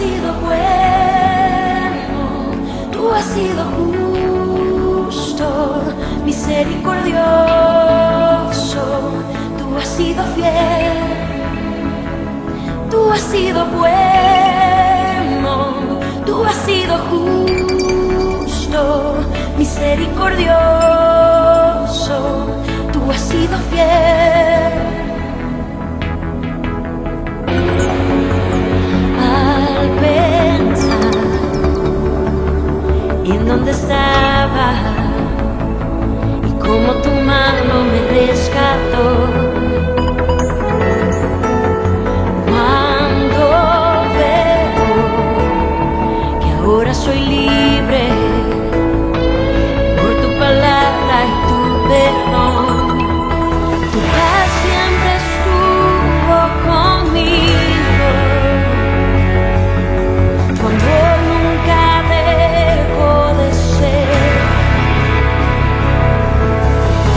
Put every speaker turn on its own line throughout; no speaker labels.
sido bueno, tú has sido justo, misericordioso, tú has sido fiel, tú has sido bueno, tú has sido justo, misericordioso, tú has sido fiel. Al pensar en dónde estaba y cómo tu mano me rescató, cuando veo que ahora soy libre por tu palabra y tu perdón, tu paz siempre estuvo conmigo, tu amor nunca dejó de ser,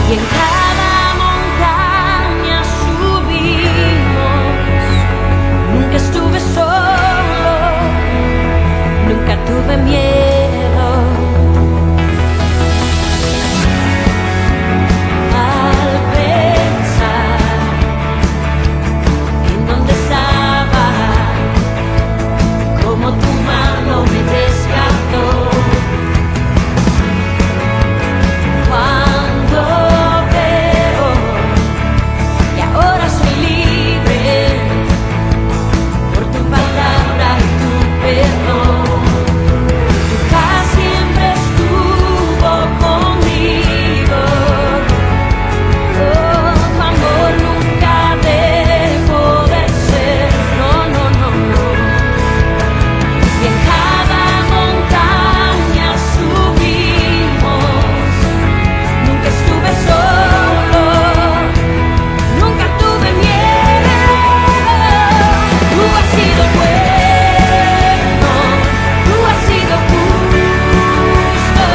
y en cada montaña subimos, nunca estuve solo, nunca tuve miedo. Al pensar en dónde estaba, cómo tu mano me rescató, cuando veo que ahora soy libre por tu palabra y tu perdón, tu paz siempre estuvo conmigo, tu amor nunca dejó de ser, no, no, no, no. Y en cada montaña subimos, nunca estuve solo, nunca tuve miedo. Tú has sido bueno, tú has sido justo,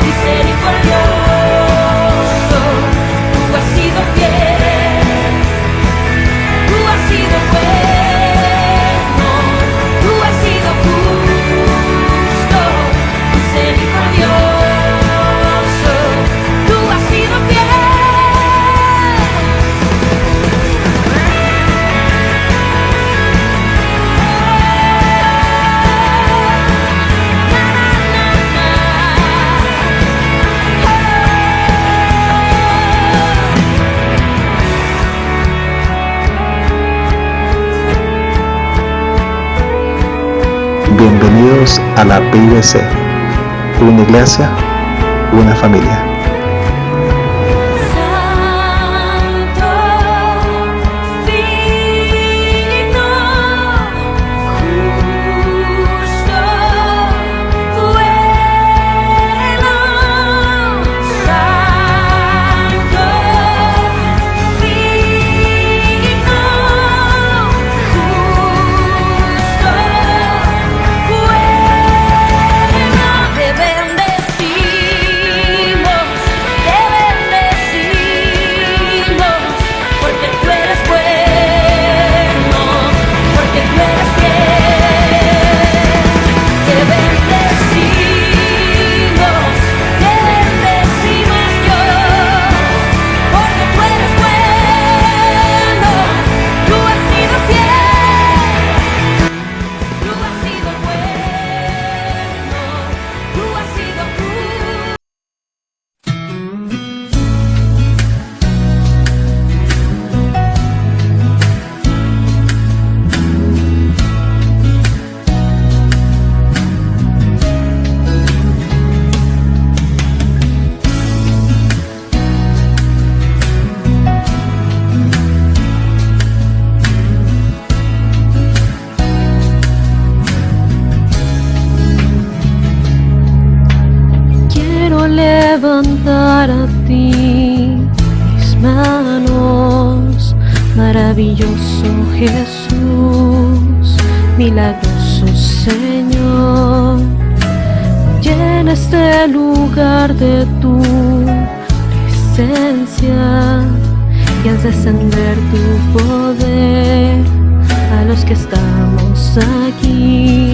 misericordioso, tú has sido fiel, tú has sido bueno, tú has sido justo, misericordioso, tú has sido fiel.
Bienvenidos a la PIBC, una iglesia, una familia.
Santo, digno, justo, bueno. Santo, digno, justo, bueno. Te bendecimos, porque tú eres bueno, porque tú eres fiel. Te bendecimos Dios, porque tú eres bueno, tú has sido fiel, tú has sido bueno, tú has sido justo. Quiero levantar a ti mis manos, maravilloso Jesús, milagroso Señor. Llena este lugar de tu presencia y haz descender tu poder a los que estamos aquí.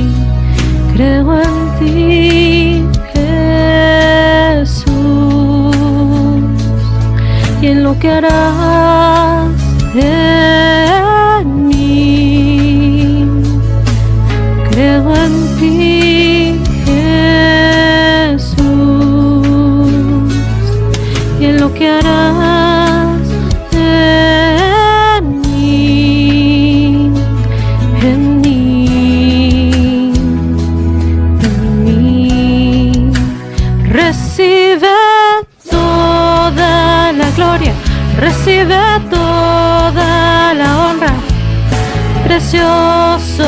precioso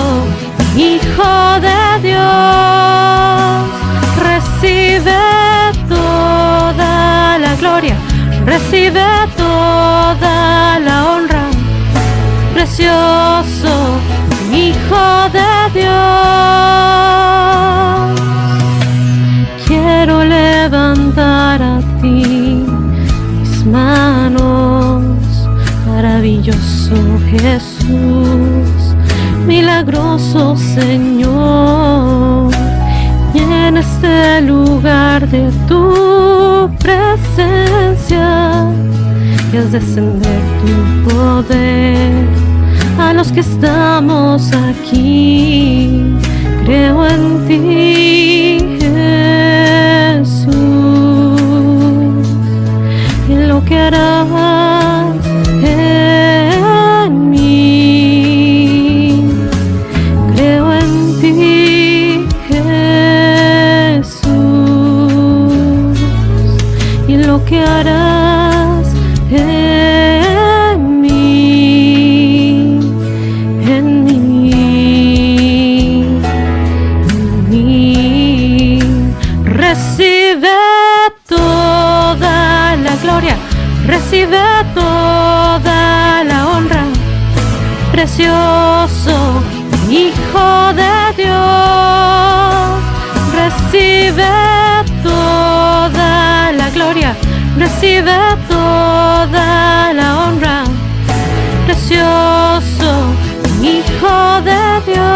Hijo de Dios, recibe toda la gloria, recibe toda la honra. Precioso Hijo de Dios, quiero levantar a ti mis manos. Maravilloso Jesús, milagroso Señor, y en este lugar de tu presencia es descender tu poder a los que estamos aquí. Creo en ti, Jesús, en lo que harás en mí. Creo en ti, Jesús, y en lo que harás en mí, en mí, en mí. Recibe toda la gloria, recibe toda la honra. Precioso Hijo de Dios, recibe toda la gloria, recibe toda la honra. Precioso Hijo de Dios.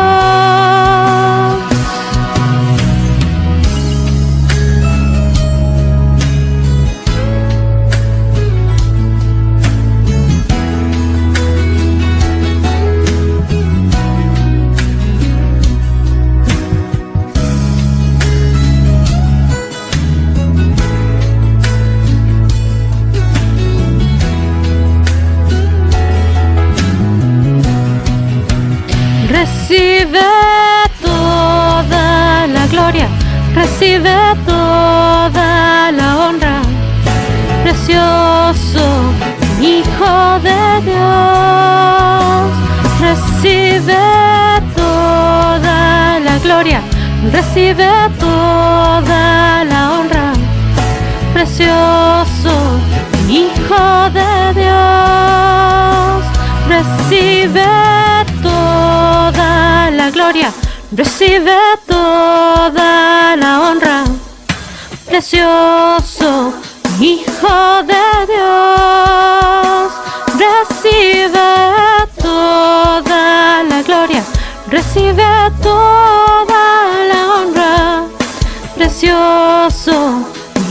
Recibe toda la gloria, recibe toda la honra. Precioso Hijo de Dios, recibe toda la gloria, recibe toda la honra. Precioso Hijo de Dios, recibe toda la gloria, recibe toda la honra. Precioso Hijo de Dios, recibe toda la gloria, recibe toda la honra. Precioso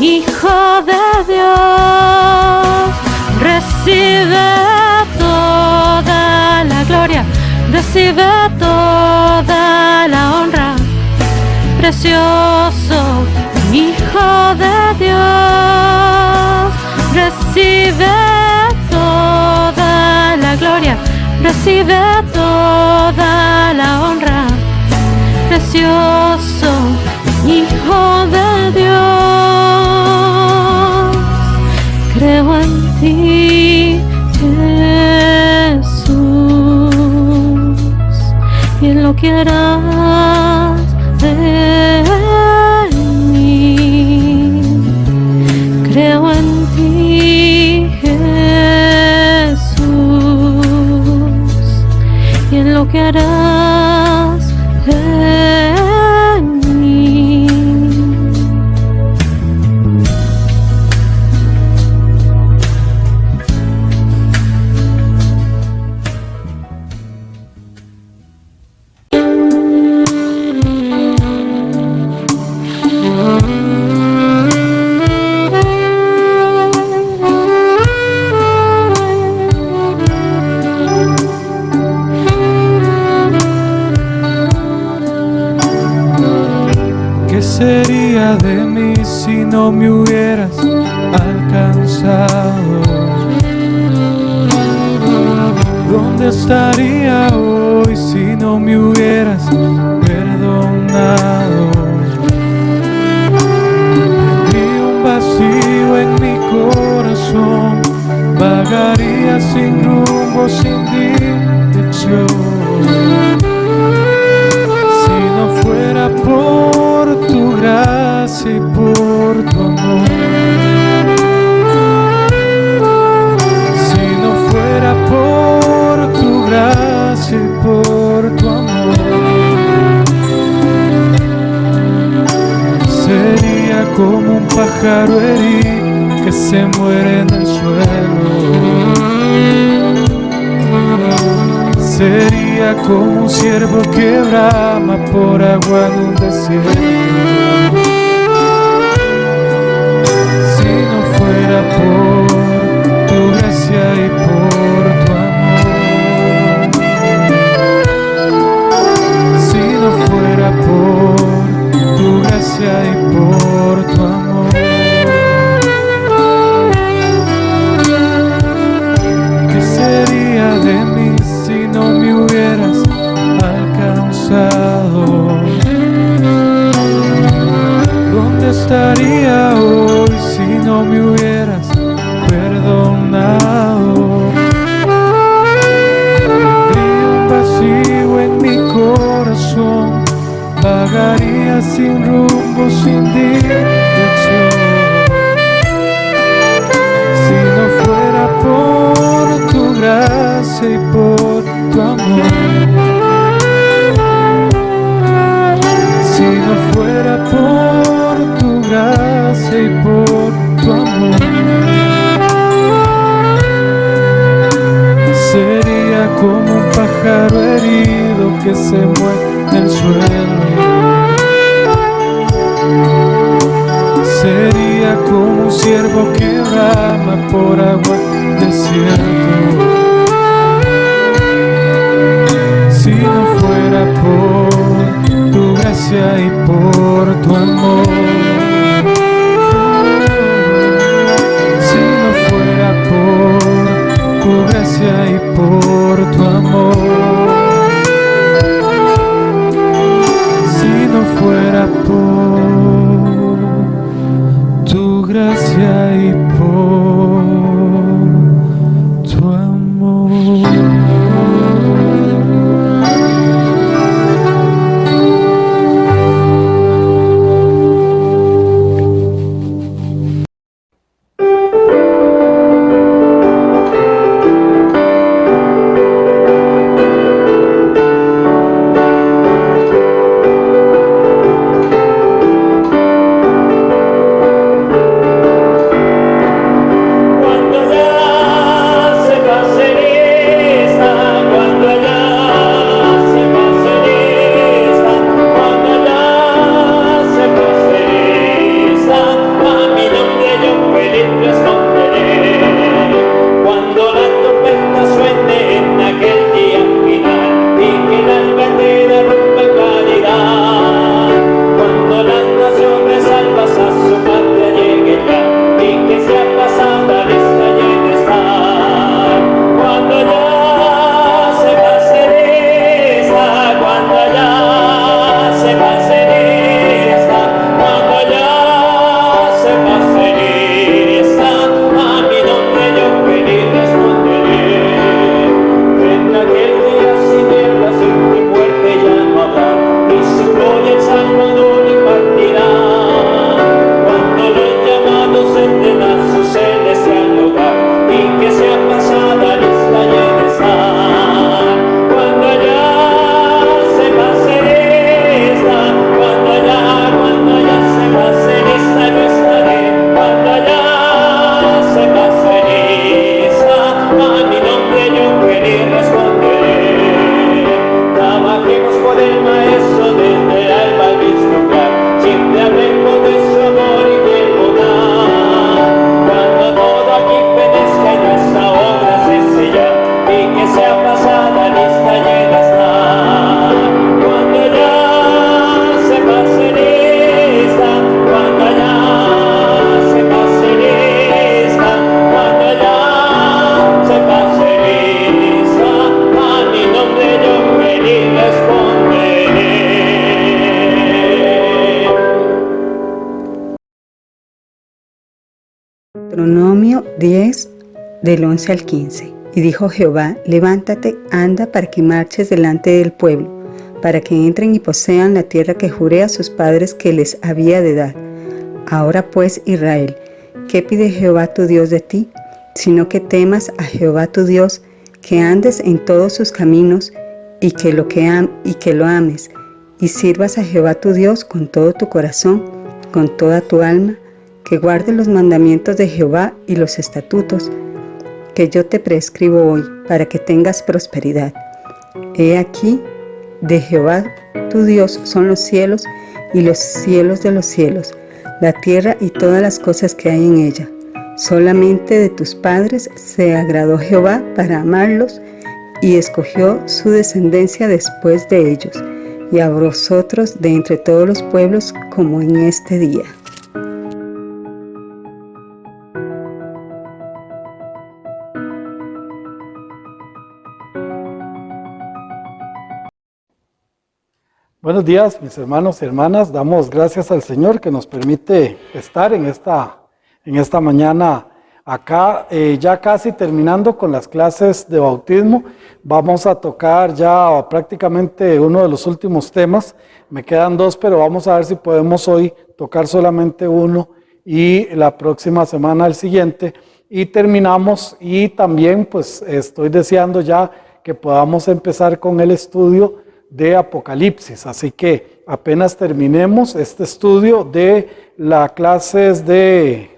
Hijo de Dios, recibe toda la gloria, recibe toda la honra. Precioso Hijo de Dios, recibe toda la gloria, recibe toda la honra. Precioso Hijo de Dios, creo en ti, Jesús, y en lo que harás en mí. Creo en ti, Jesús, y en lo que harás en mí.
¿Qué sería de mí si no me hubieras alcanzado? ¿Dónde estaría hoy si no me hubieras perdonado? Tendría un vacío en mi corazón, vagaría sin rumbo, sin dirección. Si no fuera por tu gracia y por tu amor, si no fuera por tu gracia y por tu amor, sería como un pájaro herido que se muere en el suelo. Sería como un ciervo que brama por agua en un desierto. Si no fuera por tu gracia y por tu amor, si no fuera por tu gracia y por tu amor, ¿qué sería de mí si no me hubieras alcanzado? ¿Dónde estaría hoy si no me hubieras perdonado? Tendría un vacío en mi corazón, vagaría sin rumbo, sin dirección. Si no fuera por tu gracia y por tu amor, si no fuera por tu gracia y por tu amor, sería como un pájaro herido que se muere en el suelo. Sería como un ciervo que brama por agua desierto. Si no fuera por tu gracia y por tu amor, si no fuera por tu gracia y por tu amor, si no fuera por tu gracia y por tu amor.
Deuteronomio 10, del 11 al 15. Y dijo Jehová: levántate, anda, para que marches delante del pueblo, para que entren y posean la tierra que juré a sus padres que les había de dar. Ahora pues, Israel, ¿qué pide Jehová tu Dios de ti? Sino que temas a Jehová tu Dios, que andes en todos sus caminos, y que lo ames, y sirvas a Jehová tu Dios con todo tu corazón, con toda tu alma, que guardes los mandamientos de Jehová y los estatutos que yo te prescribo hoy, para que tengas prosperidad. He aquí, de Jehová tu Dios son los cielos y los cielos de los cielos, la tierra y todas las cosas que hay en ella. Solamente de tus padres se agradó Jehová para amarlos, y escogió su descendencia después de ellos, y a vosotros de entre todos los pueblos, como en este día.
Buenos días, mis hermanos y hermanas. Damos gracias al Señor que nos permite estar en esta mañana acá, ya casi terminando con las clases de bautismo. Vamos a tocar ya prácticamente uno de los últimos temas. Me quedan dos, pero vamos a ver si podemos hoy tocar solamente uno y la próxima semana el siguiente. Y terminamos, y también pues estoy deseando ya que podamos empezar con el estudio de Apocalipsis. Así que apenas terminemos este estudio de las clases de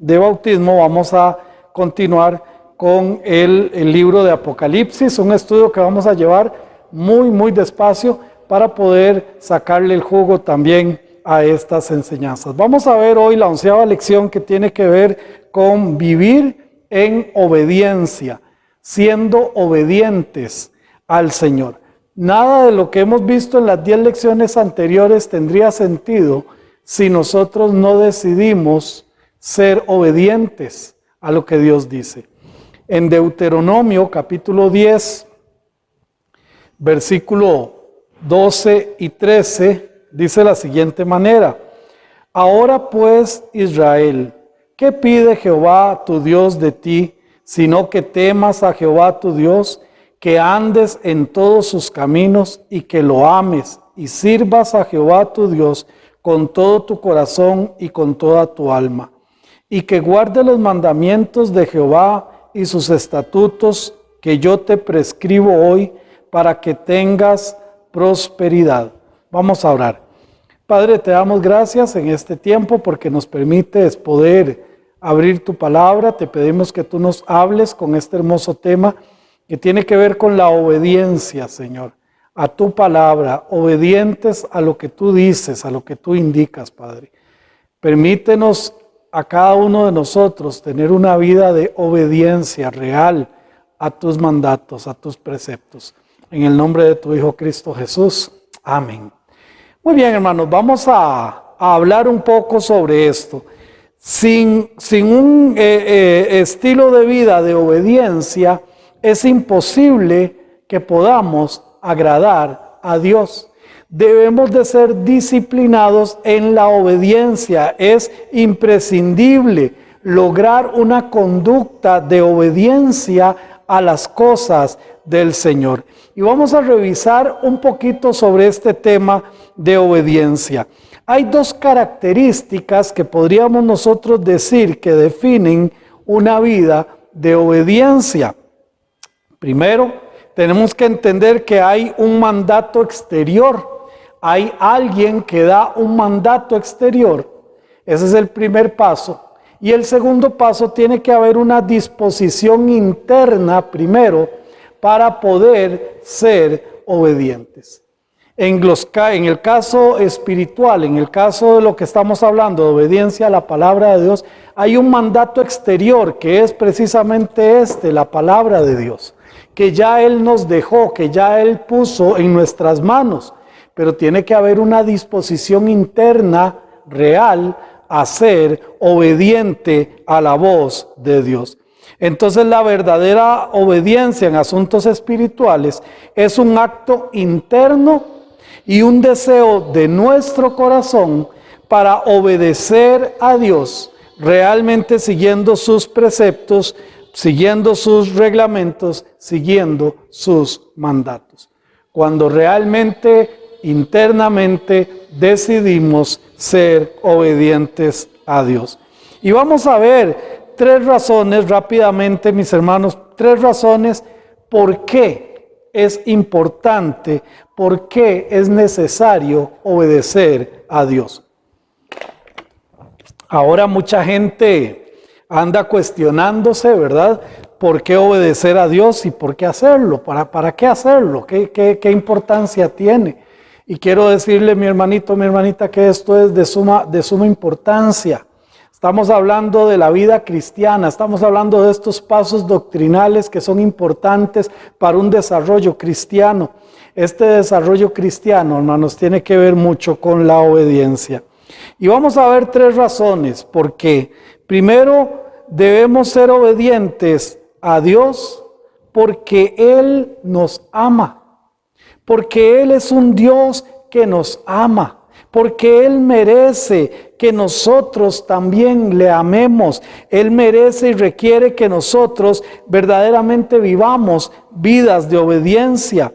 bautismo, vamos a continuar con el libro de Apocalipsis, un estudio que vamos a llevar muy despacio para poder sacarle el jugo también a estas enseñanzas. Vamos a ver hoy la 11ª lección, que tiene que ver con vivir en obediencia, siendo obedientes al Señor. Nada de lo que hemos visto en las 10 lecciones anteriores tendría sentido si nosotros no decidimos ser obedientes a lo que Dios dice. En Deuteronomio capítulo 10, versículo 12 y 13, dice la siguiente manera: ahora pues, Israel, ¿qué pide Jehová tu Dios de ti, sino que temas a Jehová tu Dios, que andes en todos sus caminos y que lo ames, y sirvas a Jehová tu Dios con todo tu corazón y con toda tu alma, y que guardes los mandamientos de Jehová y sus estatutos que yo te prescribo hoy, para que tengas prosperidad. Vamos a orar. Padre, te damos gracias en este tiempo porque nos permites poder abrir tu palabra. Te pedimos que tú nos hables con este hermoso tema que tiene que ver con la obediencia, Señor, a tu palabra, obedientes a lo que tú dices, a lo que tú indicas, Padre. Permítenos a cada uno de nosotros tener una vida de obediencia real a tus mandatos, a tus preceptos. En el nombre de tu Hijo Cristo Jesús. Amén. Muy bien, hermanos, vamos a hablar un poco sobre esto. Sin un estilo de vida de obediencia, es imposible que podamos agradar a Dios. Debemos de ser disciplinados en la obediencia. Es imprescindible lograr una conducta de obediencia a las cosas del Señor. Y vamos a revisar un poquito sobre este tema de obediencia. Hay dos características que podríamos nosotros decir que definen una vida de obediencia. Primero, tenemos que entender que hay un mandato exterior. Hay alguien que da un mandato exterior. Ese es el primer paso. Y el segundo paso, tiene que haber una disposición interna primero para poder ser obedientes. En el caso espiritual, en el caso de lo que estamos hablando, de obediencia a la palabra de Dios, hay un mandato exterior que es precisamente la palabra de Dios, que ya Él nos dejó, que ya Él puso en nuestras manos, pero tiene que haber una disposición interna real a ser obediente a la voz de Dios. Entonces, la verdadera obediencia en asuntos espirituales es un acto interno y un deseo de nuestro corazón para obedecer a Dios, realmente siguiendo sus preceptos, siguiendo sus reglamentos, siguiendo sus mandatos. Cuando realmente, internamente, decidimos ser obedientes a Dios. Y vamos a ver 3 razones rápidamente, mis hermanos, 3 razones por qué es importante, por qué es necesario obedecer a Dios. Ahora mucha gente anda cuestionándose, ¿verdad? ¿Por qué obedecer a Dios y por qué hacerlo? ¿Para qué hacerlo? ¿Qué importancia tiene? Y quiero decirle, mi hermanito, mi hermanita, que esto es de suma importancia. Estamos hablando de la vida cristiana, estamos hablando de estos pasos doctrinales que son importantes para un desarrollo cristiano. Este desarrollo cristiano, hermanos, tiene que ver mucho con la obediencia. Y vamos a ver 3 razones por qué. Primero, debemos ser obedientes a Dios porque Él nos ama, porque Él es un Dios que nos ama, porque Él merece que nosotros también le amemos. Él merece y requiere que nosotros verdaderamente vivamos vidas de obediencia.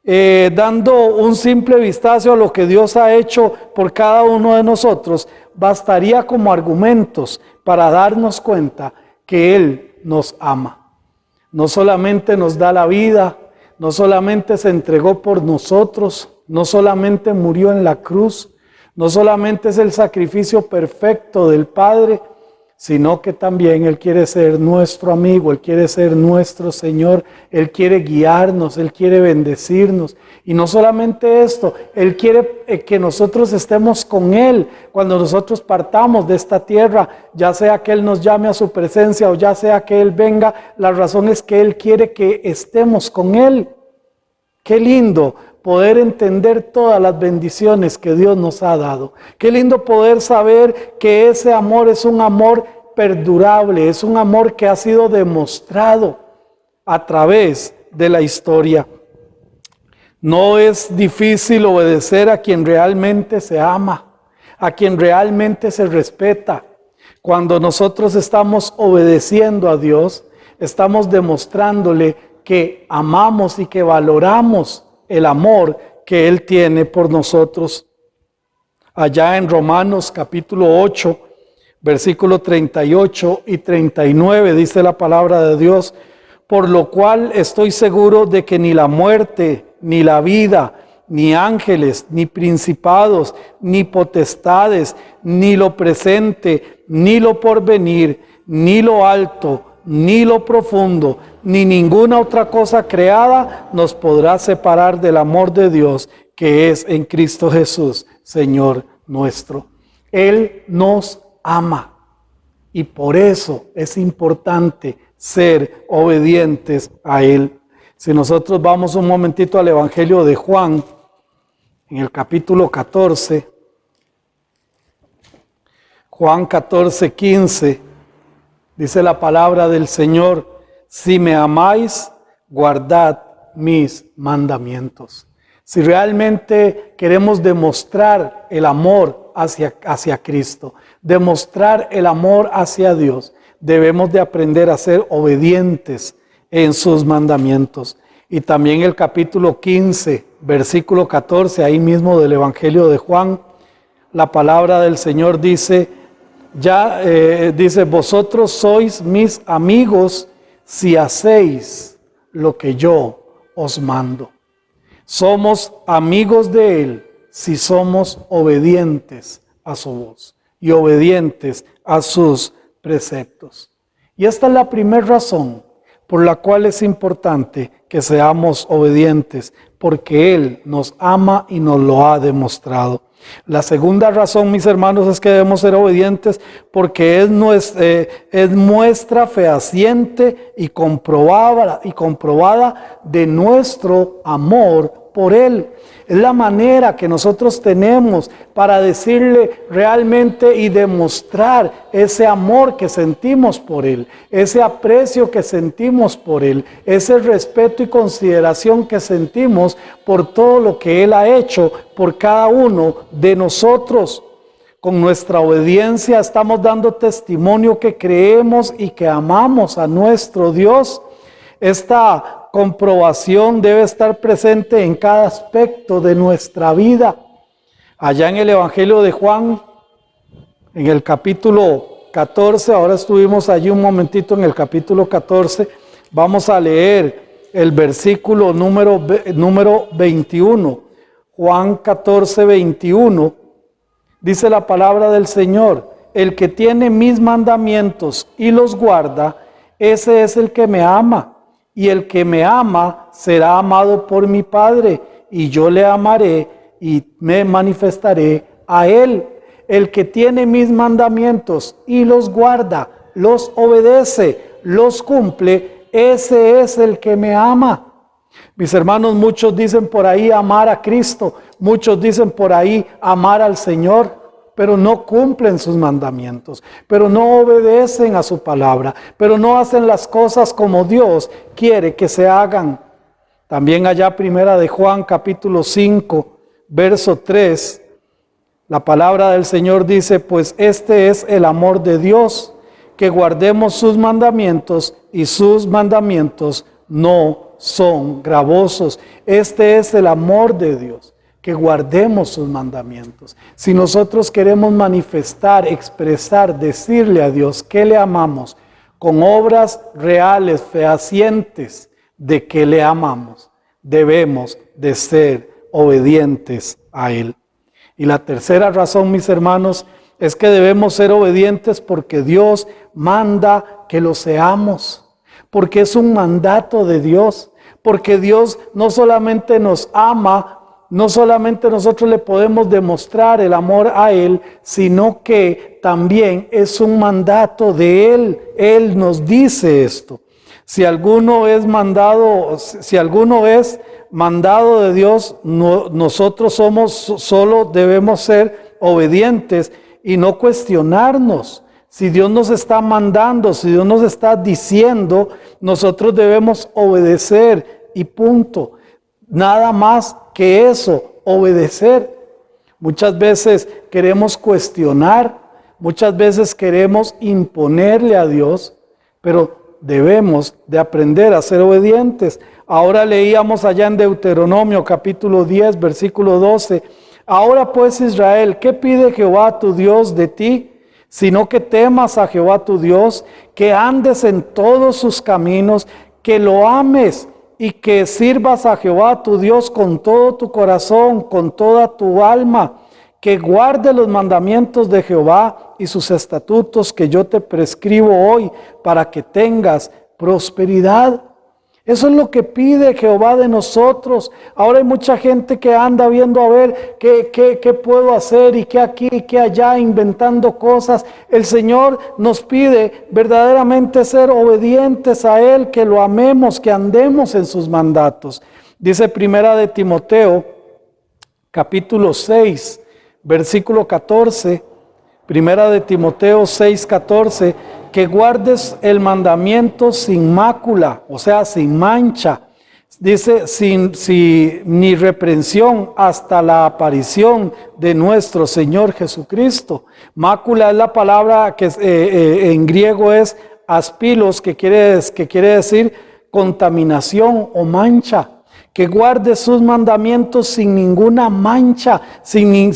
Dando un simple vistazo a lo que Dios ha hecho por cada uno de nosotros, bastaría como argumentos para darnos cuenta que Él nos ama. No solamente nos da la vida, no solamente se entregó por nosotros, no solamente murió en la cruz, no solamente es el sacrificio perfecto del Padre, sino que también Él quiere ser nuestro amigo, Él quiere ser nuestro Señor, Él quiere guiarnos, Él quiere bendecirnos. Y no solamente esto, Él quiere que nosotros estemos con Él cuando nosotros partamos de esta tierra, ya sea que Él nos llame a su presencia o ya sea que Él venga, la razón es que Él quiere que estemos con Él. Qué lindo poder entender todas las bendiciones que Dios nos ha dado. Qué lindo poder saber que ese amor es un amor perdurable, es un amor que ha sido demostrado a través de la historia. No es difícil obedecer a quien realmente se ama, a quien realmente se respeta. Cuando nosotros estamos obedeciendo a Dios, estamos demostrándole que amamos y que valoramos el amor que Él tiene por nosotros. Allá en Romanos capítulo 8, versículo 38 y 39 dice la palabra de Dios: por lo cual estoy seguro de que ni la muerte, ni la vida, ni ángeles, ni principados, ni potestades, ni lo presente, ni lo porvenir, ni lo alto, ni lo profundo, ni ninguna otra cosa creada nos podrá separar del amor de Dios que es en Cristo Jesús, Señor nuestro. Él nos ama y por eso es importante ser obedientes a Él. Si nosotros vamos un momentito al Evangelio de Juan, en el capítulo 14, Juan 14, 15, dice la palabra del Señor: si me amáis, guardad mis mandamientos. Si realmente queremos demostrar el amor hacia Cristo, demostrar el amor hacia Dios, debemos de aprender a ser obedientes en sus mandamientos. Y también el capítulo 15, versículo 14, ahí mismo del Evangelio de Juan, la palabra del Señor dice, dice, vosotros sois mis amigos si hacéis lo que yo os mando. Somos amigos de Él si somos obedientes a su voz y obedientes a sus preceptos. Y esta es la primera razón por la cual es importante que seamos obedientes, porque Él nos ama y nos lo ha demostrado. La segunda razón, mis hermanos, es que debemos ser obedientes porque es muestra fehaciente y comprobada de nuestro amor por Él. Es la manera que nosotros tenemos para decirle realmente y demostrar ese amor que sentimos por Él, ese aprecio que sentimos por Él, ese respeto y consideración que sentimos por todo lo que Él ha hecho por cada uno de nosotros. Con nuestra obediencia estamos dando testimonio que creemos y que amamos a nuestro Dios. Esta comprobación debe estar presente en cada aspecto de nuestra vida. Allá en el Evangelio de Juan, en el capítulo 14, ahora estuvimos allí un momentito en el capítulo 14, vamos a leer el versículo número 21. Juan 14, 21. Dice la palabra del Señor: el que tiene mis mandamientos y los guarda, ese es el que me ama. Y el que me ama será amado por mi Padre, y yo le amaré y me manifestaré a él. El que tiene mis mandamientos y los guarda, los obedece, los cumple, ese es el que me ama. Mis hermanos, muchos dicen por ahí amar a Cristo, muchos dicen por ahí amar al Señor, pero no cumplen sus mandamientos, pero no obedecen a su palabra, pero no hacen las cosas como Dios quiere que se hagan. También allá primera de Juan capítulo 5, verso 3, la palabra del Señor dice: pues este es el amor de Dios, que guardemos sus mandamientos, y sus mandamientos no son gravosos. Este es el amor de Dios, que guardemos sus mandamientos. Si nosotros queremos manifestar, expresar, decirle a Dios que le amamos con obras reales, fehacientes de que le amamos, debemos de ser obedientes a Él. Y la tercera razón, mis hermanos, es que debemos ser obedientes porque Dios manda que lo seamos, porque es un mandato de Dios, porque Dios no solamente nos ama, no solamente nosotros le podemos demostrar el amor a Él, sino que también es un mandato de Él. Él nos dice esto. Si alguno es mandado de Dios, nosotros solo debemos ser obedientes y no cuestionarnos. Si Dios nos está mandando, si Dios nos está diciendo, nosotros debemos obedecer y punto. Nada más que eso, obedecer. Muchas veces queremos cuestionar, muchas veces queremos imponerle a Dios, pero debemos de aprender a ser obedientes. Ahora leíamos allá en Deuteronomio capítulo 10, versículo 12. Ahora pues, Israel, ¿qué pide Jehová tu Dios de ti? Sino que temas a Jehová tu Dios, que andes en todos sus caminos, que lo ames y que sirvas a Jehová tu Dios con todo tu corazón, con toda tu alma, que guarde los mandamientos de Jehová y sus estatutos que yo te prescribo hoy, para que tengas prosperidad. Eso es lo que pide Jehová de nosotros. Ahora hay mucha gente que anda viendo a ver qué puedo hacer y qué aquí y qué allá, inventando cosas. El Señor nos pide verdaderamente ser obedientes a Él, que lo amemos, que andemos en sus mandatos. Dice primera de Timoteo, capítulo 6, versículo 14, primera de Timoteo 6, 14, que guardes el mandamiento sin mácula, o sea, sin mancha. Dice, sin ni reprensión, hasta la aparición de nuestro Señor Jesucristo. Mácula es la palabra que en griego es aspilos, que quiere decir contaminación o mancha. Que guarde sus mandamientos sin ninguna mancha, sin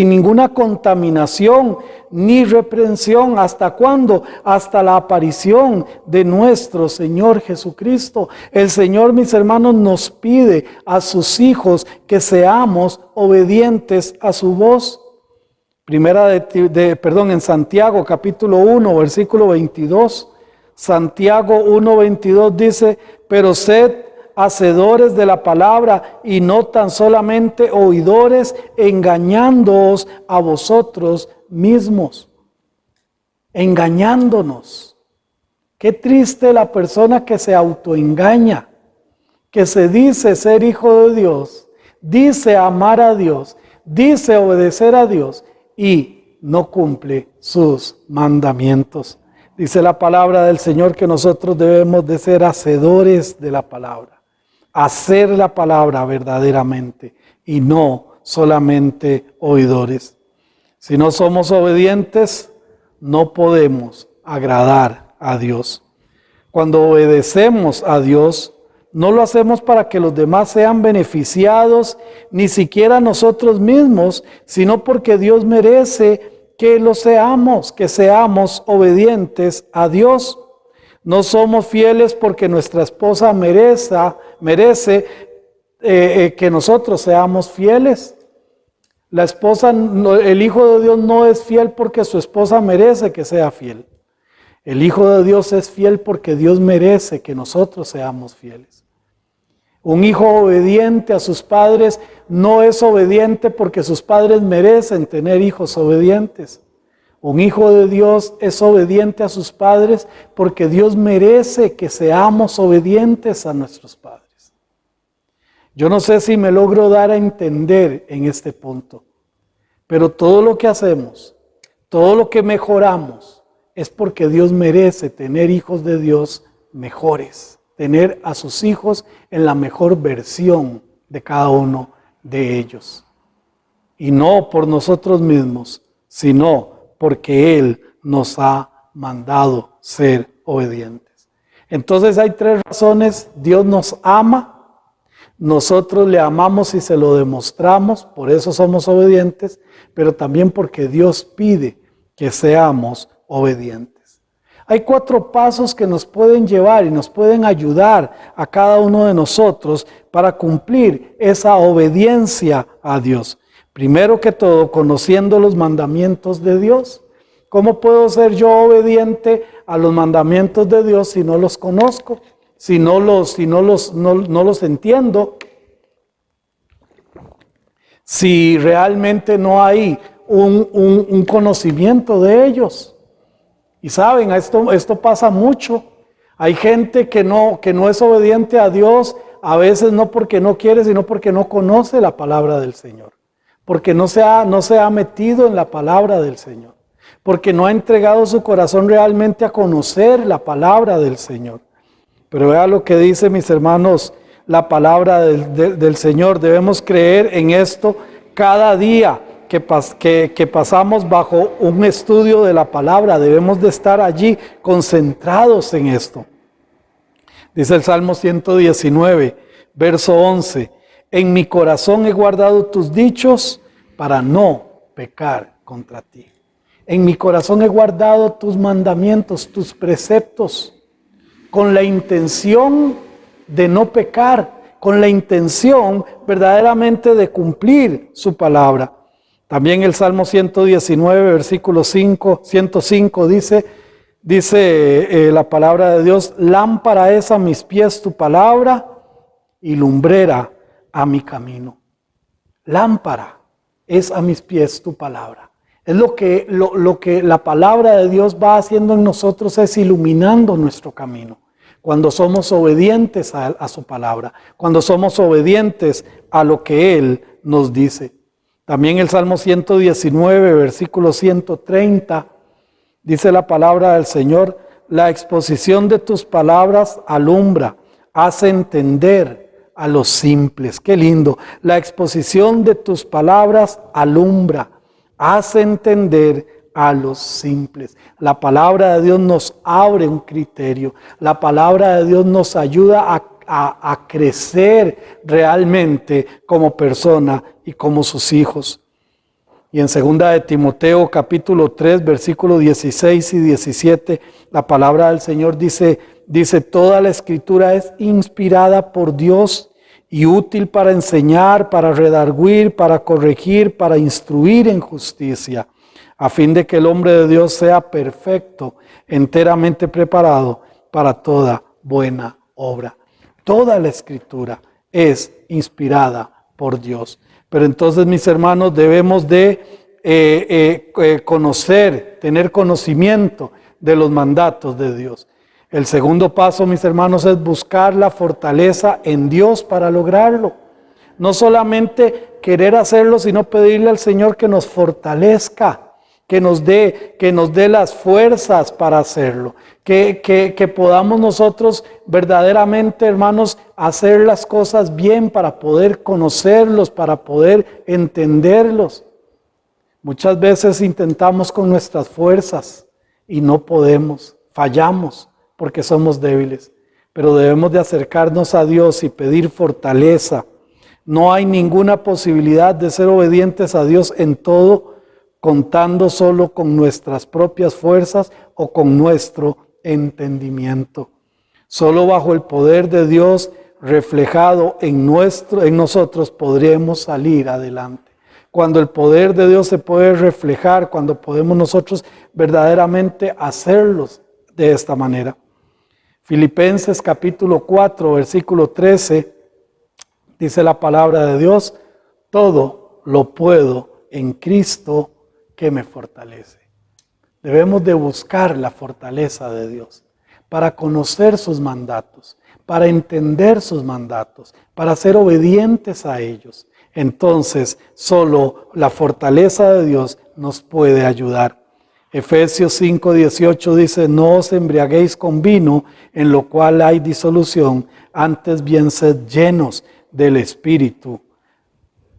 ninguna contaminación, ni reprensión. ¿Hasta cuándo? Hasta la aparición de nuestro Señor Jesucristo. El Señor, mis hermanos, nos pide a sus hijos que seamos obedientes a su voz. En Santiago capítulo 1, versículo 22. Santiago 1, 22 dice: pero sed hacedores de la palabra y no tan solamente oidores, engañándoos a vosotros mismos. Engañándonos. Qué triste la persona que se autoengaña, que se dice ser hijo de Dios, dice amar a Dios, dice obedecer a Dios y no cumple sus mandamientos. Dice la palabra del Señor que nosotros debemos de ser hacedores de la palabra. Hacer la palabra verdaderamente y no solamente oidores. Si no somos obedientes, no podemos agradar a Dios. Cuando obedecemos a Dios, no lo hacemos para que los demás sean beneficiados, ni siquiera nosotros mismos, sino porque Dios merece que lo seamos, que seamos obedientes a Dios. No somos fieles porque nuestra esposa merece que nosotros seamos fieles. La esposa, el Hijo de Dios no es fiel porque su esposa merece que sea fiel. El Hijo de Dios es fiel porque Dios merece que nosotros seamos fieles. Un hijo obediente a sus padres no es obediente porque sus padres merecen tener hijos obedientes. Un hijo de Dios es obediente a sus padres porque Dios merece que seamos obedientes a nuestros padres. Yo no sé si me logro dar a entender en este punto, pero todo lo que hacemos, todo lo que mejoramos, es porque Dios merece tener hijos de Dios mejores, tener a sus hijos en la mejor versión de cada uno de ellos. Y no por nosotros mismos, sino porque Él nos ha mandado ser obedientes. Entonces hay tres razones. Dios nos ama, nosotros le amamos y se lo demostramos, por eso somos obedientes, pero también porque Dios pide que seamos obedientes. Hay 4 pasos que nos pueden llevar y nos pueden ayudar a cada uno de nosotros para cumplir esa obediencia a Dios. Primero que todo, conociendo los mandamientos de Dios. ¿Cómo puedo ser yo obediente a los mandamientos de Dios si no los conozco? Si no los entiendo? Si realmente no hay un conocimiento de ellos. Y saben, esto pasa mucho. Hay gente que no es obediente a Dios, a veces no porque no quiere, sino porque no conoce la palabra del Señor. Porque no se ha metido en la palabra del Señor. Porque no ha entregado su corazón realmente a conocer la palabra del Señor. Pero vea lo que dice, mis hermanos, la palabra del Señor. Debemos creer en esto cada día que pasamos bajo un estudio de la palabra. Debemos de estar allí concentrados en esto. Dice el Salmo 119, verso 11. En mi corazón he guardado tus dichos para no pecar contra ti. En mi corazón he guardado tus mandamientos, tus preceptos, con la intención de no pecar, con la intención verdaderamente de cumplir su palabra. También el Salmo 119, versículo 105 dice la palabra de Dios: lámpara es a mis pies tu palabra y lumbrera a mi camino. Lámpara es a mis pies tu palabra. Es lo que la palabra de Dios va haciendo en nosotros, es iluminando nuestro camino. Cuando somos obedientes a su palabra, cuando somos obedientes a lo que Él nos dice. También el Salmo 119, versículo 130, dice la palabra del Señor: la exposición de tus palabras alumbra, hace entender a los simples. Qué lindo. La exposición de tus palabras alumbra, hace entender a los simples. La palabra de Dios nos abre un criterio. La palabra de Dios nos ayuda a crecer realmente como persona y como sus hijos. Y en 2 de Timoteo capítulo 3 versículos 16 y 17 la palabra del Señor dice: toda la escritura es inspirada por Dios y útil para enseñar, para redarguir, para corregir, para instruir en justicia, a fin de que el hombre de Dios sea perfecto, enteramente preparado para toda buena obra. Toda la escritura es inspirada por Dios. Pero entonces, mis hermanos, debemos de conocer, tener conocimiento de los mandatos de Dios. El segundo paso, mis hermanos, es buscar la fortaleza en Dios para lograrlo. No solamente querer hacerlo, sino pedirle al Señor que nos fortalezca, que nos dé las fuerzas para hacerlo, que podamos nosotros verdaderamente, hermanos, hacer las cosas bien para poder conocerlos, para poder entenderlos. Muchas veces intentamos con nuestras fuerzas y no podemos, fallamos porque somos débiles, pero debemos de acercarnos a Dios y pedir fortaleza. No hay ninguna posibilidad de ser obedientes a Dios en todo, contando solo con nuestras propias fuerzas o con nuestro entendimiento. Solo bajo el poder de Dios reflejado en nosotros podremos salir adelante. Cuando el poder de Dios se puede reflejar, cuando podemos nosotros verdaderamente hacerlos de esta manera. Filipenses capítulo 4, versículo 13, dice la palabra de Dios: todo lo puedo en Cristo que me fortalece. Debemos de buscar la fortaleza de Dios para conocer sus mandatos, para entender sus mandatos, para ser obedientes a ellos. Entonces, solo la fortaleza de Dios nos puede ayudar. Efesios 5:18 dice: no os embriaguéis con vino, en lo cual hay disolución, antes bien sed llenos del Espíritu.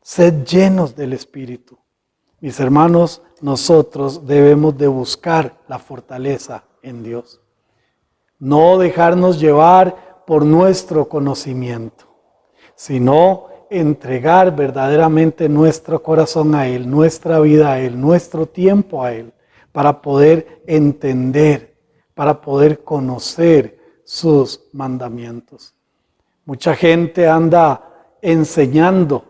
Sed llenos del Espíritu. Mis hermanos, nosotros debemos de buscar la fortaleza en Dios. No dejarnos llevar por nuestro conocimiento, sino entregar verdaderamente nuestro corazón a Él, nuestra vida a Él, nuestro tiempo a Él, para poder entender, para poder conocer sus mandamientos. Mucha gente anda enseñando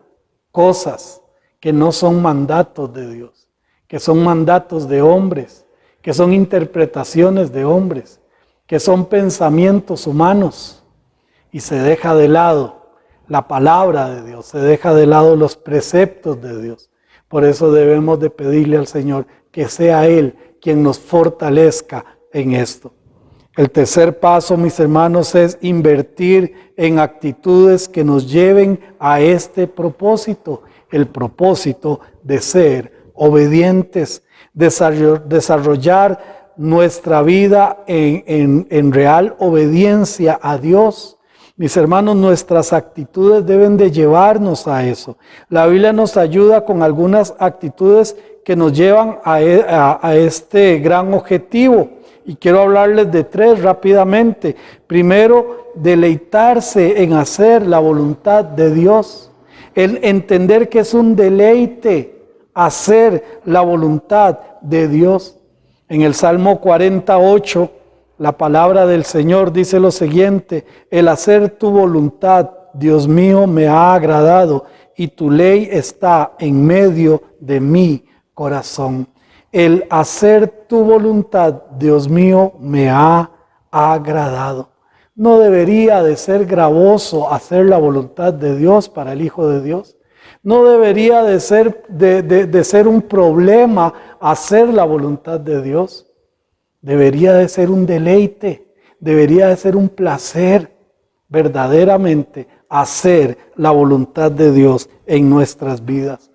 cosas que no son mandatos de Dios, que son mandatos de hombres, que son interpretaciones de hombres, que son pensamientos humanos, y se deja de lado la palabra de Dios, se deja de lado los preceptos de Dios. Por eso debemos de pedirle al Señor que sea Él quien nos fortalezca en esto. El tercer paso, mis hermanos, es invertir en actitudes que nos lleven a este propósito, el propósito de ser obedientes, desarrollar nuestra vida en real obediencia a Dios. Mis hermanos, nuestras actitudes deben de llevarnos a eso. La Biblia nos ayuda con algunas actitudes que nos llevan a este gran objetivo. Y quiero hablarles de tres rápidamente. Primero, deleitarse en hacer la voluntad de Dios. El entender que es un deleite hacer la voluntad de Dios. En el Salmo 48, la palabra del Señor dice lo siguiente: el hacer tu voluntad, Dios mío, me ha agradado, y tu ley está en medio de mi corazón. El hacer tu voluntad, Dios mío, me ha agradado. No debería de ser gravoso hacer la voluntad de Dios para el Hijo de Dios. No debería de ser un problema hacer la voluntad de Dios. Debería de ser un deleite, debería de ser un placer verdaderamente hacer la voluntad de Dios en nuestras vidas.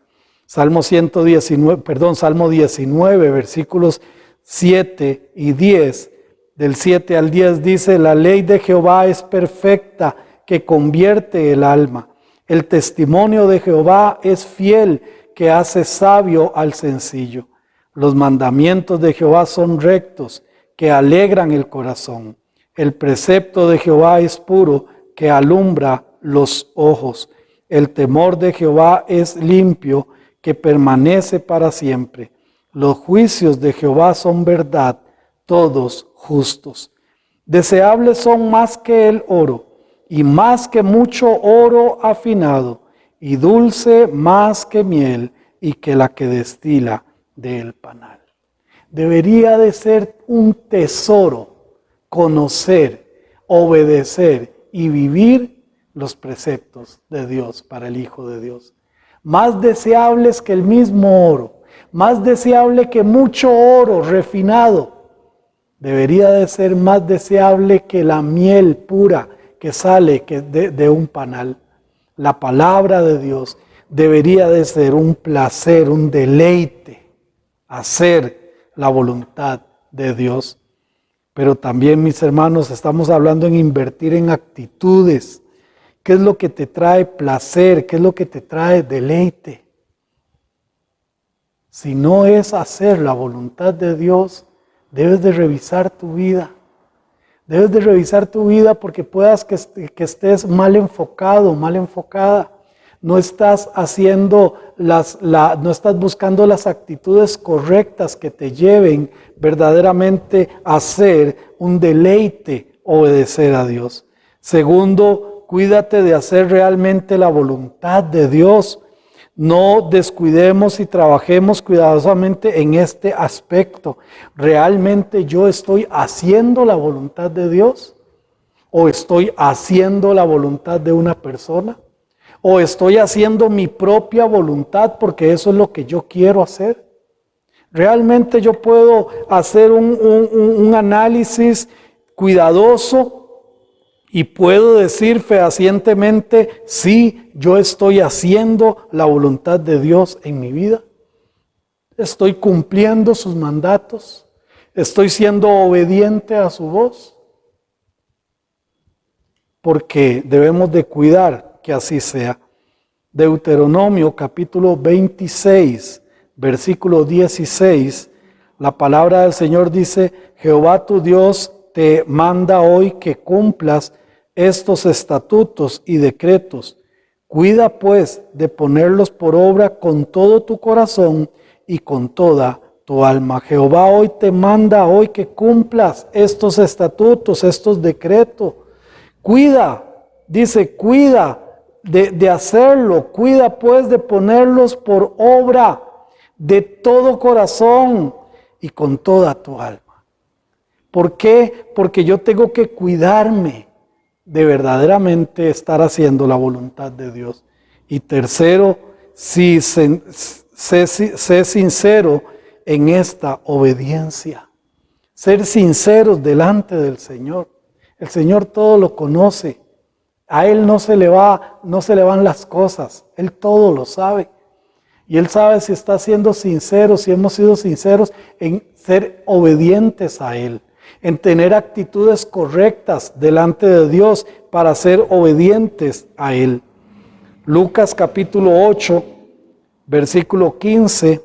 Salmo 19, versículos 7 y 10. Del 7 al 10 dice: la ley de Jehová es perfecta, que convierte el alma. El testimonio de Jehová es fiel, que hace sabio al sencillo. Los mandamientos de Jehová son rectos, que alegran el corazón. El precepto de Jehová es puro, que alumbra los ojos. El temor de Jehová es limpio, que permanece para siempre. Los juicios de Jehová son verdad, todos justos. Deseables son más que el oro, y más que mucho oro afinado, y dulce más que miel, y que la que destila del panal. Debería de ser un tesoro conocer, obedecer y vivir los preceptos de Dios para el Hijo de Dios. Más deseables que el mismo oro, más deseable que mucho oro refinado. Debería de ser más deseable que la miel pura que sale de un panal. La palabra de Dios debería de ser un placer, un deleite, hacer la voluntad de Dios. Pero también, mis hermanos, estamos hablando en invertir en actitudes. ¿Qué es lo que te trae placer? ¿Qué es lo que te trae deleite? si no es hacer la voluntad de Dios, debes de revisar tu vida. Debes de revisar tu vida porque puedas que estés mal enfocado, mal enfocada. No estás haciendo no estás buscando las actitudes correctas que te lleven verdaderamente a ser un deleite, obedecer a Dios. Segundo, cuídate de hacer realmente la voluntad de Dios. No descuidemos y trabajemos cuidadosamente en este aspecto. ¿Realmente yo estoy haciendo la voluntad de Dios? ¿O estoy haciendo la voluntad de una persona? ¿O estoy haciendo mi propia voluntad porque eso es lo que yo quiero hacer? ¿Realmente yo puedo hacer un análisis cuidadoso y puedo decir fehacientemente, sí, yo estoy haciendo la voluntad de Dios en mi vida? ¿Estoy cumpliendo sus mandatos? ¿Estoy siendo obediente a su voz? Porque debemos de cuidar que así sea. Deuteronomio capítulo 26, versículo 16, la palabra del Señor dice, Jehová tu Dios te manda hoy que cumplas estos estatutos y decretos. Cuida pues de ponerlos por obra con todo tu corazón y con toda tu alma. Jehová hoy te manda hoy que cumplas estos estatutos, estos decretos. Cuida, dice, cuida de hacerlo. Cuida pues de ponerlos por obra de todo corazón y con toda tu alma. ¿Por qué? Porque yo tengo que cuidarme de verdaderamente estar haciendo la voluntad de Dios. Y tercero, sé sincero en esta obediencia. Ser sinceros delante del Señor. El Señor todo lo conoce. A Él no se le van las cosas. Él todo lo sabe. Y Él sabe si está siendo sincero, si hemos sido sinceros en ser obedientes a Él, en tener actitudes correctas delante de Dios para ser obedientes a Él. Lucas capítulo 8, versículo 15,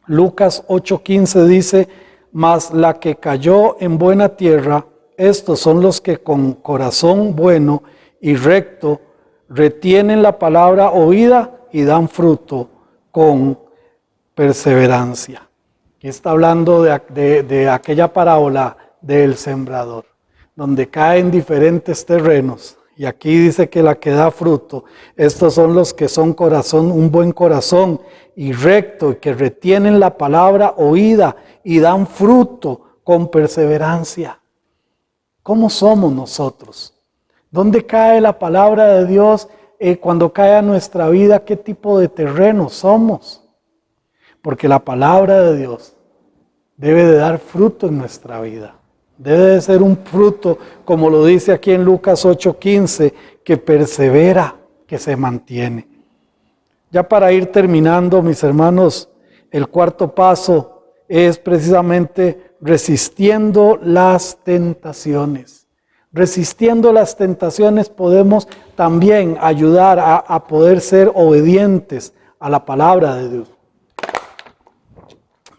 Lucas 8:15 dice, mas la que cayó en buena tierra, estos son los que con corazón bueno y recto retienen la palabra oída y dan fruto con perseverancia. Aquí está hablando de aquella parábola del sembrador, donde caen diferentes terrenos. Y aquí dice que la que da fruto, estos son los que son un buen corazón y recto, y que retienen la palabra oída y dan fruto con perseverancia. ¿Cómo somos nosotros? ¿Dónde cae la palabra de Dios cuando cae a nuestra vida? ¿Qué tipo de terreno somos? Porque la palabra de Dios debe de dar fruto en nuestra vida. Debe de ser un fruto, como lo dice aquí en Lucas 8:15, que persevera, que se mantiene. Ya para ir terminando, mis hermanos, el cuarto paso es precisamente resistiendo las tentaciones. Resistiendo las tentaciones podemos también ayudar a poder ser obedientes a la palabra de Dios.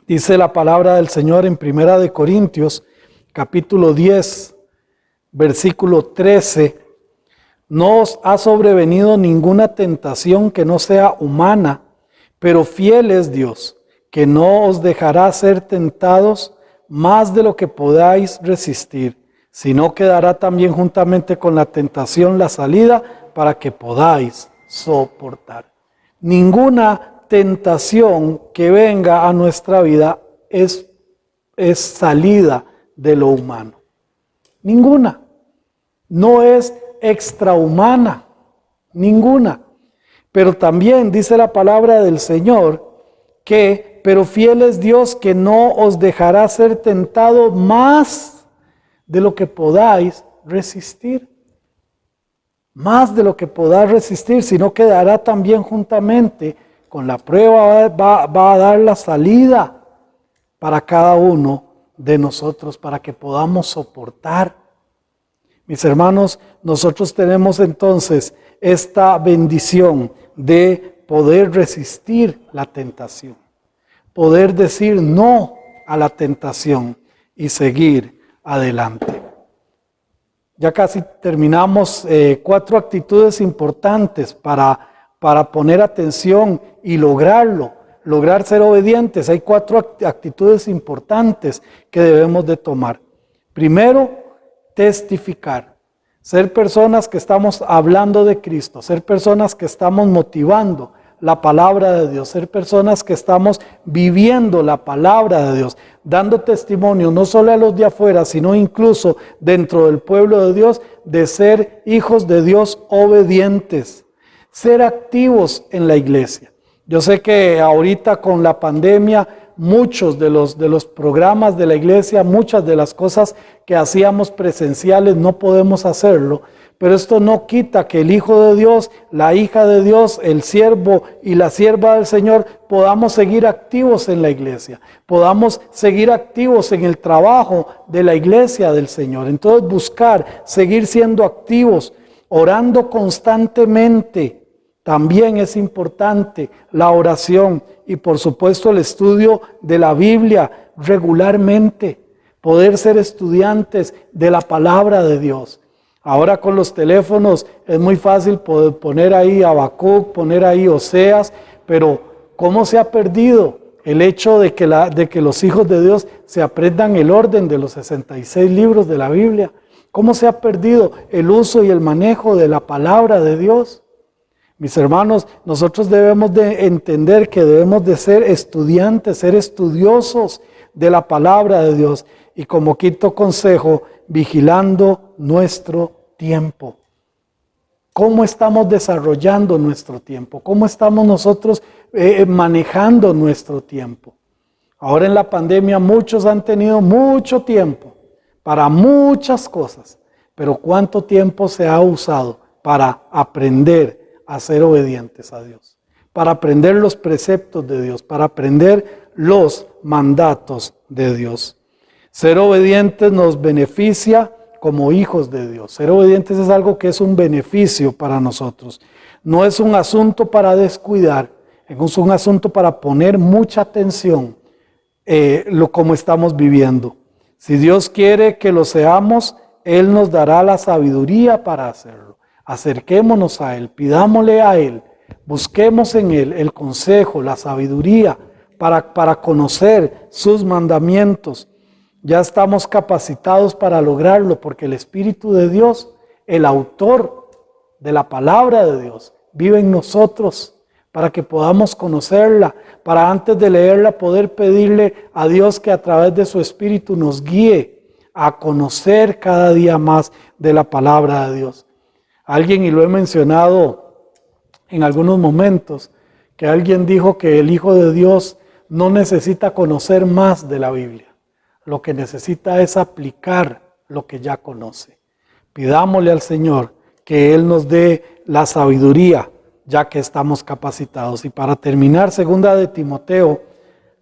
Dice la palabra del Señor en 1 de Corintios, capítulo 10, versículo 13, no os ha sobrevenido ninguna tentación que no sea humana, pero fiel es Dios, que no os dejará ser tentados más de lo que podáis resistir, sino que dará también juntamente con la tentación la salida para que podáis soportar. Ninguna tentación que venga a nuestra vida es salida de lo humano. Ninguna. No es extrahumana. Ninguna. Pero también dice la palabra del Señor que, pero fiel es Dios que no os dejará ser tentado más de lo que podáis resistir. Más de lo que podáis resistir, sino que dará también juntamente con la prueba va a dar la salida para cada uno de nosotros, para que podamos soportar. Mis hermanos, nosotros tenemos entonces esta bendición de poder resistir la tentación. poder decir no a la tentación y seguir adelante. Ya casi terminamos. 4 actitudes importantes para poner atención y lograr ser obedientes. Hay 4 actitudes importantes que debemos de tomar. Primero, testificar. Ser personas que estamos hablando de Cristo, ser personas que estamos motivando la palabra de Dios, ser personas que estamos viviendo la palabra de Dios, dando testimonio no solo a los de afuera, sino incluso dentro del pueblo de Dios, de ser hijos de Dios obedientes, ser activos en la iglesia. Yo sé que ahorita con la pandemia, muchos de los programas de la iglesia, muchas de las cosas que hacíamos presenciales no podemos hacerlo, pero esto no quita que el Hijo de Dios, la hija de Dios, el siervo y la sierva del Señor podamos seguir activos en la iglesia, podamos seguir activos en el trabajo de la iglesia del Señor. Entonces buscar, seguir siendo activos, orando constantemente. También es importante la oración y por supuesto el estudio de la Biblia regularmente, poder ser estudiantes de la palabra de Dios. Ahora con los teléfonos es muy fácil poder poner ahí Habacuc, poner ahí Oseas, pero ¿cómo se ha perdido el hecho de que los hijos de Dios se aprendan el orden de los 66 libros de la Biblia? ¿Cómo se ha perdido el uso y el manejo de la palabra de Dios? Mis hermanos, nosotros debemos de entender que debemos de ser estudiantes, ser estudiosos de la palabra de Dios. Y como quinto consejo, vigilando nuestro tiempo. ¿Cómo estamos desarrollando nuestro tiempo? ¿Cómo estamos nosotros manejando nuestro tiempo? Ahora en la pandemia muchos han tenido mucho tiempo para muchas cosas, pero ¿cuánto tiempo se ha usado para aprender a ser obedientes a Dios? Para aprender los preceptos de Dios, para aprender los mandatos de Dios. Ser obedientes nos beneficia como hijos de Dios. Ser obedientes es algo que es un beneficio para nosotros. No es un asunto para descuidar, es un asunto para poner mucha atención como estamos viviendo. Si Dios quiere que lo seamos, Él nos dará la sabiduría para hacerlo. Acerquémonos a Él, pidámosle a Él, busquemos en Él el consejo, la sabiduría para conocer sus mandamientos. Ya estamos capacitados para lograrlo porque el Espíritu de Dios, el autor de la palabra de Dios, vive en nosotros para que podamos conocerla, para antes de leerla poder pedirle a Dios que a través de su Espíritu nos guíe a conocer cada día más de la palabra de Dios. Alguien, y lo he mencionado en algunos momentos, que alguien dijo que el Hijo de Dios no necesita conocer más de la Biblia. Lo que necesita es aplicar lo que ya conoce. Pidámosle al Señor que Él nos dé la sabiduría, ya que estamos capacitados. Y para terminar, 2 de Timoteo,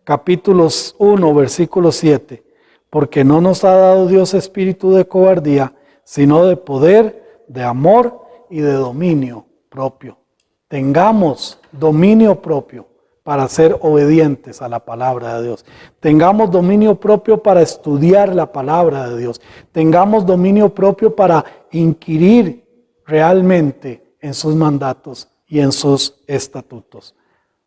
capítulos 1, versículo 7. Porque no nos ha dado Dios espíritu de cobardía, sino de poder, de amor y de dominio propio. Tengamos dominio propio para ser obedientes a la palabra de Dios. Tengamos dominio propio para estudiar la palabra de Dios. Tengamos dominio propio para inquirir realmente en sus mandatos y en sus estatutos.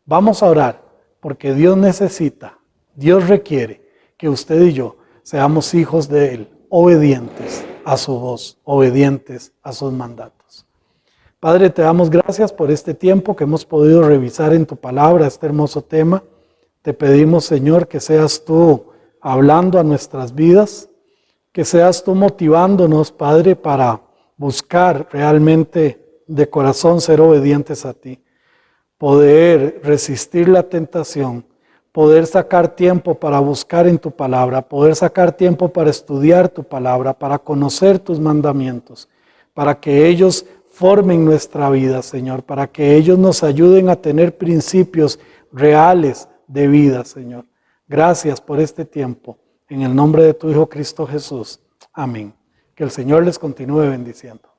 Vamos a orar porque Dios necesita, Dios requiere que usted y yo seamos hijos de Él, obedientes a su voz, obedientes a sus mandatos. Padre, te damos gracias por este tiempo que hemos podido revisar en tu palabra este hermoso tema. Te pedimos, Señor, que seas tú hablando a nuestras vidas, que seas tú motivándonos, Padre, para buscar realmente de corazón ser obedientes a ti, poder resistir la tentación, poder sacar tiempo para buscar en tu palabra, poder sacar tiempo para estudiar tu palabra, para conocer tus mandamientos, para que ellos formen nuestra vida, Señor, para que ellos nos ayuden a tener principios reales de vida, Señor. Gracias por este tiempo. En el nombre de tu Hijo Cristo Jesús. Amén. Que el Señor les continúe bendiciendo.